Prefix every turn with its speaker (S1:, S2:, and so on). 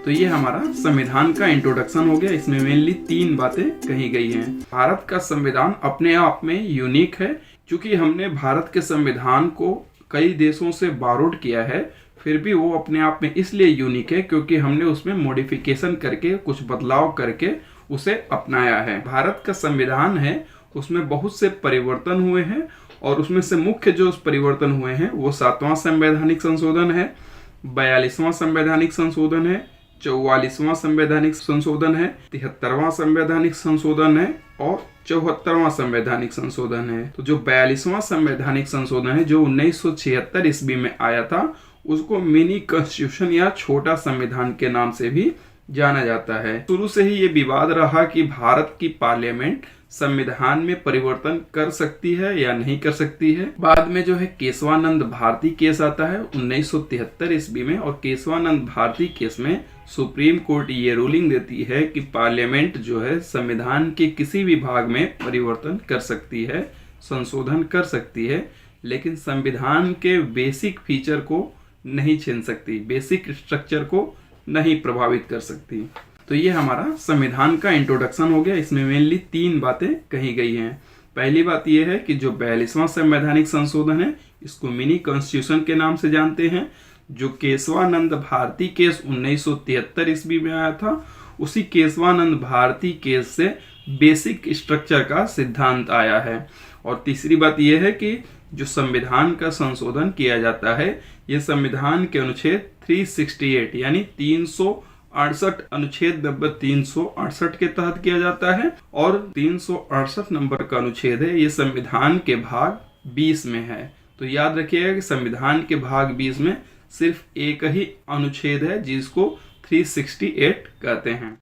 S1: तो ये हमारा संविधान का इंट्रोडक्शन हो गया। इसमें मेनली 3 बातें कही गई हैं। भारत का संविधान अपने आप में यूनिक है, क्योंकि हमने भारत के संविधान को कई देशों से बारोड किया है, फिर भी वो अपने आप में इसलिए यूनिक है क्योंकि हमने उसमें मॉडिफिकेशन करके, कुछ बदलाव करके उसे अपनाया है। भारत का संविधान है उसमें बहुत से परिवर्तन हुए हैं, और उसमें से मुख्य जो परिवर्तन हुए हैं वो 7वां संवैधानिक संशोधन है, 42वां संवैधानिक संशोधन है, 44वां संवैधानिक संशोधन है, 73वां संवैधानिक संशोधन है और 74वां संवैधानिक संशोधन है। तो जो 42वां संवैधानिक संशोधन है जो 1976 ईस्वी में आया था, उसको मिनी कॉन्स्टिट्यूशन या छोटा संविधान के नाम से भी जाना जाता है। शुरू से ही ये विवाद रहा कि भारत की पार्लियामेंट संविधान में परिवर्तन कर सकती है या नहीं कर सकती है। बाद में जो है केशवानंद भारती केस आता है 1973 ईस्वी में, और केशवानंद भारती केस में सुप्रीम कोर्ट ये रूलिंग देती है कि पार्लियामेंट जो है संविधान के किसी भी भाग में परिवर्तन कर सकती है, संशोधन कर सकती है, लेकिन संविधान के बेसिक फीचर को नहीं छीन सकती, बेसिक स्ट्रक्चर को नहीं प्रभावित कर सकती। तो ये हमारा संविधान का इंट्रोडक्शन हो गया। इसमें मेनली 3 बातें कही गई हैं। पहली बात यह है कि जो 42वां संवैधानिक संशोधन है इसको मिनी कॉन्स्टिट्यूशन के नाम से जानते हैं। जो केशवानंद भारती केस 1973 ईस्वी में आया था, उसी केशवानंद भारती केस से बेसिक स्ट्रक्चर का सिद्धांत आया है। और तीसरी बात यह है कि जो संविधान का संशोधन किया जाता है ये संविधान के अनुच्छेद 368 यानी 368 अनुच्छेद नंबर 368 के तहत किया जाता है, और 368 नंबर का अनुच्छेद है ये संविधान के भाग 20 में है। तो याद रखिएगा कि संविधान के भाग 20 में सिर्फ एक ही अनुच्छेद है जिसको 368 कहते हैं।